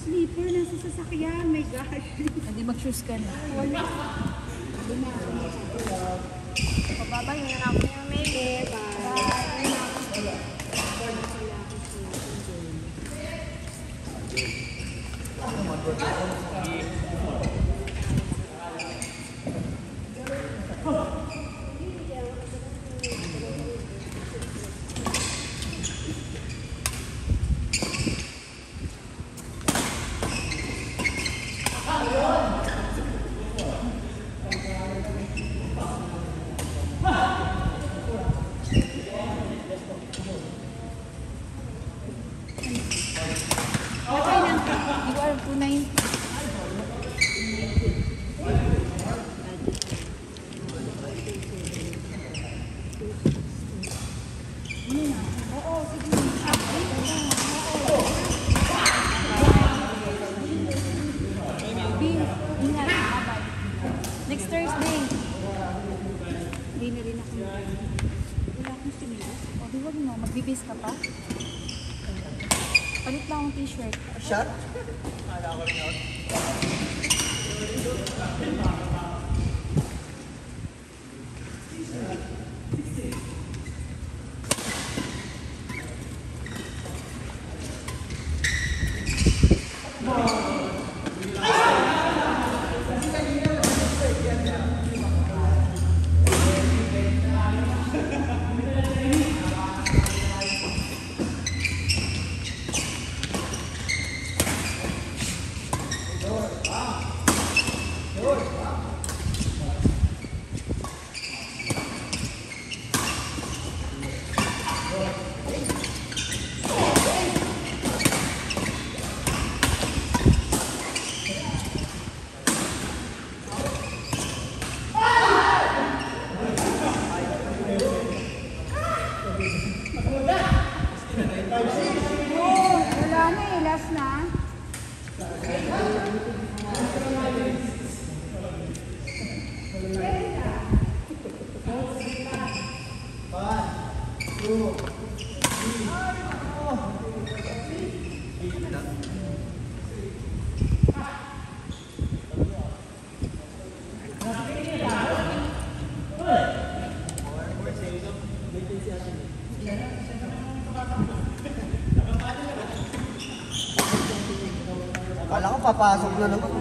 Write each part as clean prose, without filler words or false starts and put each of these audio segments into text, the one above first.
Sleeper, nasa sasakyan. My gosh. Hindi mag-shoes ka na. Wala. Pababa, yung hirap niya, May. Bye. Next Thursday. Hindi na rin ako. Wala akong similas. O, di wag mo. Magbibis ka pa? Palit lang akong t-shirt. Shot? Wala na eh. Last na. Akala ko papasok na naman.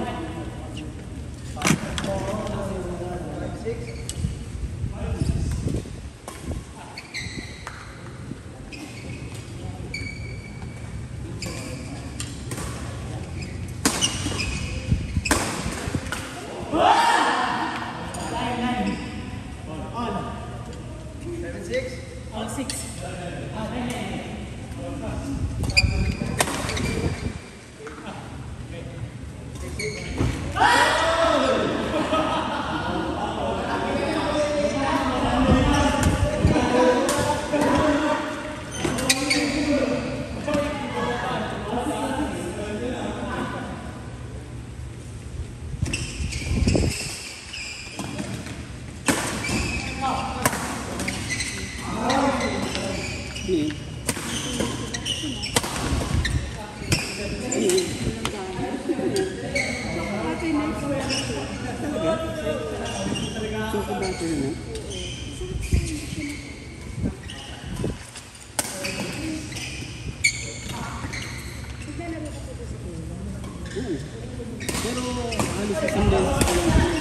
Pero halos isang beses ko lang.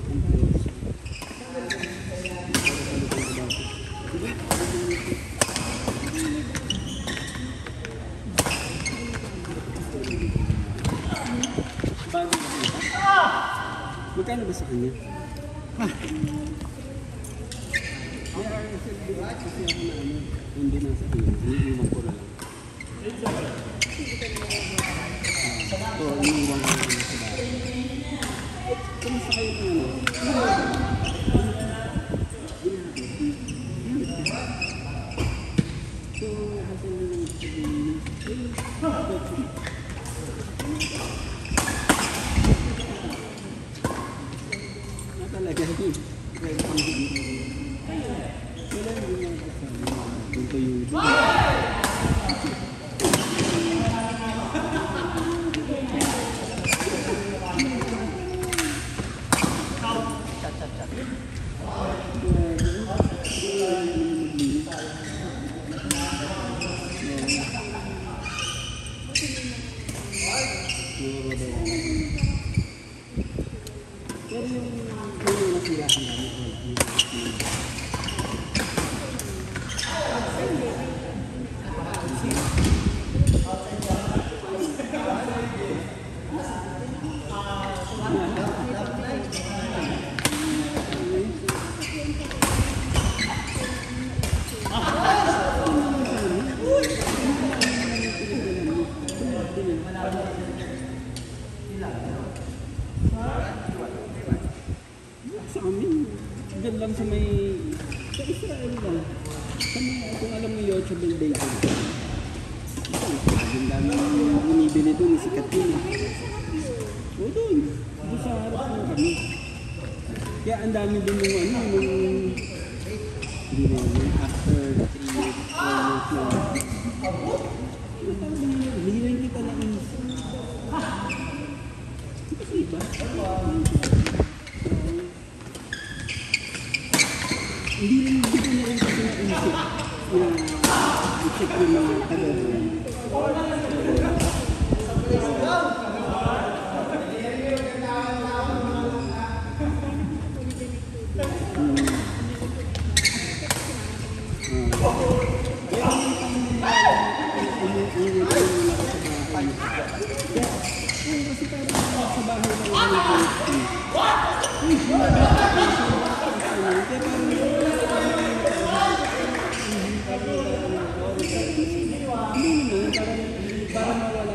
Ang close. Sige. Bago na kita. Magkano ba sa kanya? May RSL bigat kasi ako na ano, hindi nasa kanya. Iniiwan ko na lang. Ito, iniiwan ko na lang sa bahay. Kamusta kayo ng ano? So, hasan na lang talaga yun. Kailan yun yung kasama? Ito yung sa amin, dyan lang sa may, sa Israel lang. Sa may, kung alam mo yung Yochebel Bacon. Ang dami binibili doon, sikat yun. O doon, doon sa harap ng kami. Kaya ang dami din yung ano, hindi na yun, after 3 years, 4 years na. Hinilang kita na yun. Kasi iba? Hindi ko na rin kasi naisip na i-check yung mga taga doon. Para mawala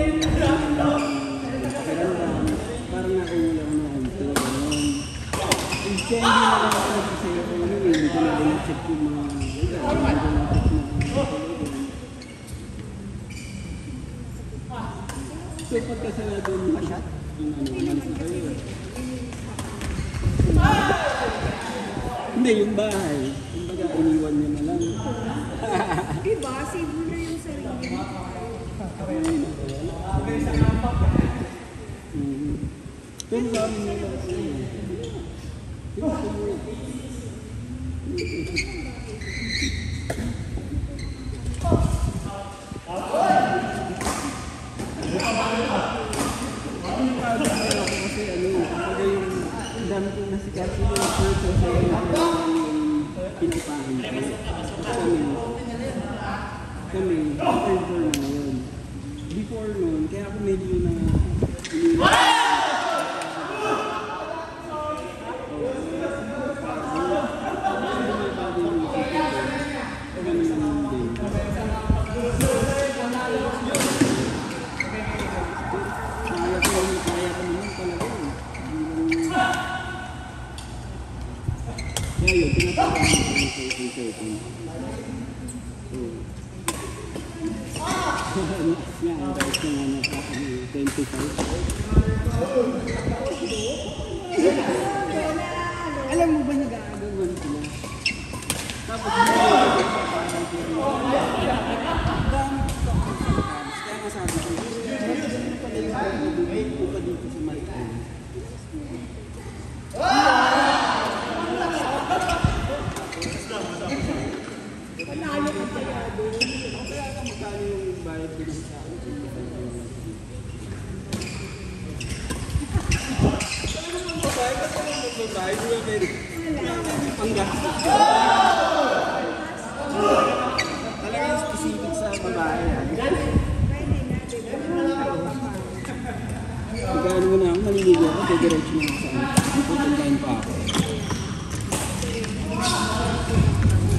yung pakiramdam, parang nauulang na konti, gano'n. And kaya hindi na lang ako kasi ako hindi ko na rin check yung mga so pagkasala doon yung ano, umalis na kayo. Hindi, yung bahay. Yung baga, iniwan nyo na lang. Diba? Save mo na yung sarili mo. Pero sa amin nila kasi ano, kapag yung dami kong nasikat yung purpose sa yung pinapahin ko. Kami, over na yun. Before noon, kaya ako medyo na kaya yun, pinapakain ko yung certain. Yan, guys, yung ano sa 25. Alam mo ba nag-aagawan sila? Tapos kaya nga sabi ko, magagano pala yung ko pa dito sa Malcan. Panalo ka kaya doon. Kaya ka magkano yung bayad ko ng sa akin. sa bahay, wala pwede. Panggastos. Talagang specific sa babae. Pagkaan mo na ako, maliligo ako, didiretso na ako sa ano. Pupuntahin pa ako.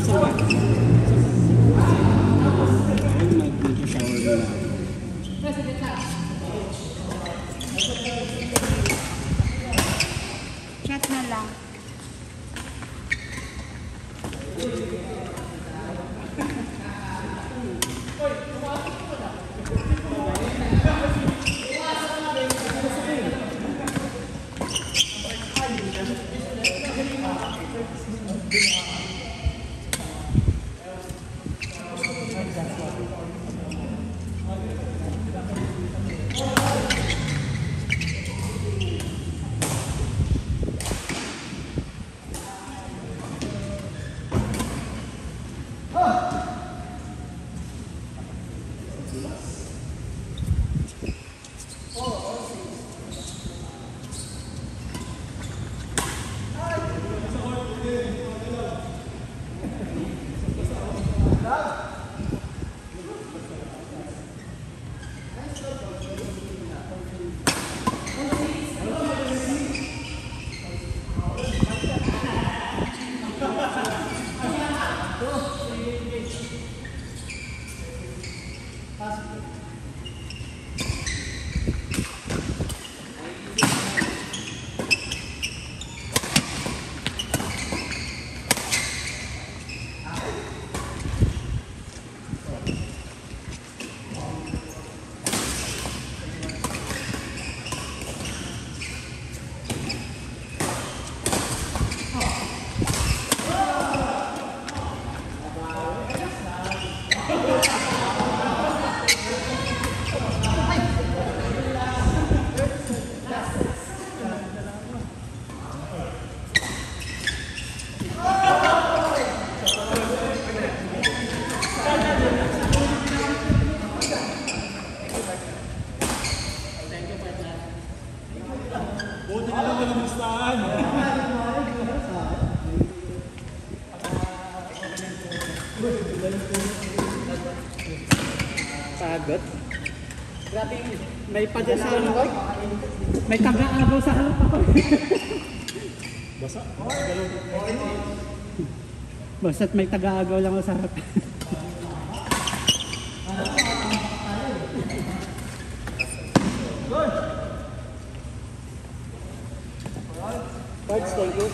Saan ba? Ayun, mag-shower mo na ako. Chat na lang. Pagod. Grabe, may padyasan ako. May taga-agaw sa harap ako. Basa? Basta't may taga-agaw lang ako sa harap. Parts, thank you.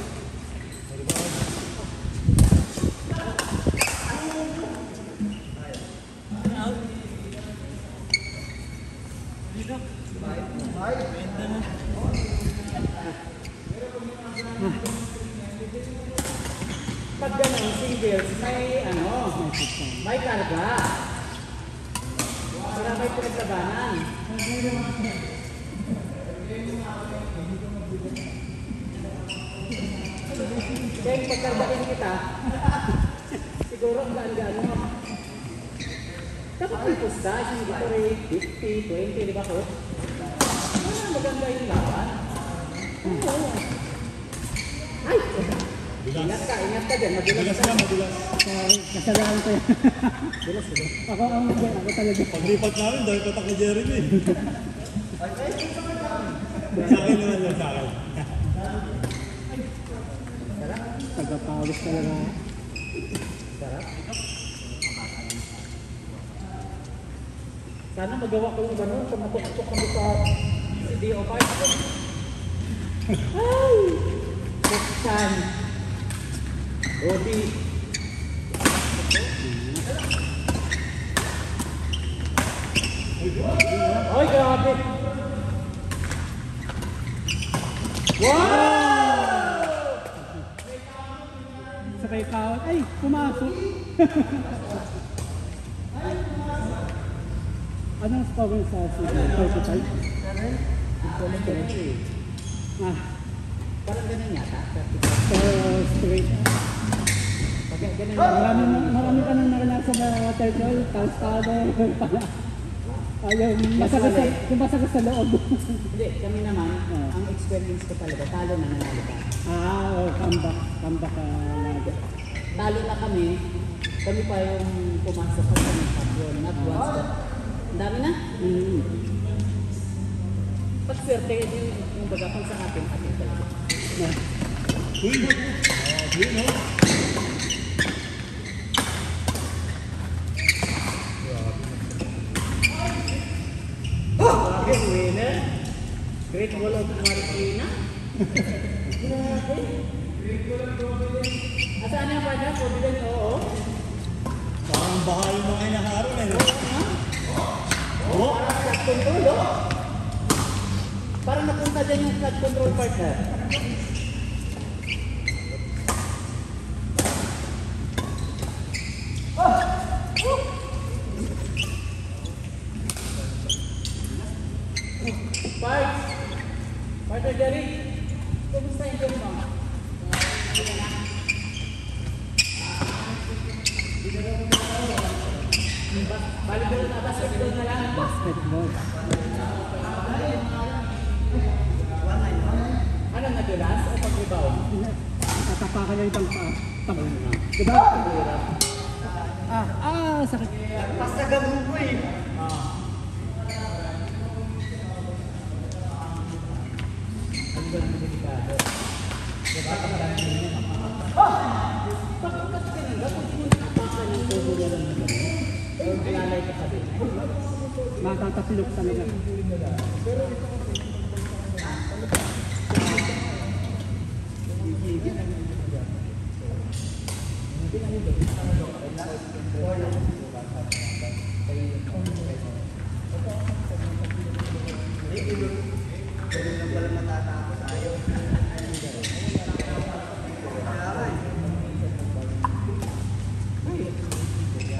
Pag ganun, singles, may may karga. Para may pinaglabanan. Kaya yung pagkargain kita, siguro ang gaan-gaan mo. Dapat may pusta, hindi ko rin 50, 20, di ba ko? Maganda yung laban. Ay! Ingat ka dyan, madulas ka. Madulas. Kasalanan ko yan. Ako talaga. Paglipat namin, dahil patak ni Jeremy. Sa akin naman yan, sa akin. Tagapawis talaga. Sarap. Sana magawa ko yung gano'n, tumatok-tok kami sa DO5. Ay! Buksan. Rodi. Ay, grabe! Wow! Sabay kaut. Ay, pumasok. Anong score sa season? 35? Ah, Parang ganun yata. so straight. Pag ganun Marami ka nang naranasan na water troll, tapos pala. Yung masagas sa loob. Hindi, kami naman, ang experience experience ko talaga, talo na nanalo ka. Comeback laga. Talo na kami pa yung pumasok sa ng champion, not once but ang dami na. Pag swerte, yung baga pang sa atin talaga. Uy! Yun, no? Bakit winner? Great wall of Marikina? Grabe. Asaan yung partner? Forbidden, oo. Parang baha yung mga inaharap eh. Parang flat control, oh. Parang napunta dyan yung flat control partner. Partner Jerry, kumusta yung game mo? Volleyball na, basketball na lang. Basketball. Ano, nadulas o pag-rebound? Tatapakan niya itang tabon na. Diba? Sakit. Basta gabong ko eh. Ang ganda ng delikado. Diba? Pagkakas pinanggap, kung hindi mo nakapakan ng tubo na lang naman. Pero lalay ka sabi. Matatapilok talaga.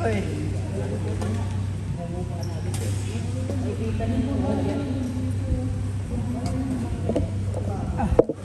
Oy. Nakikita niyo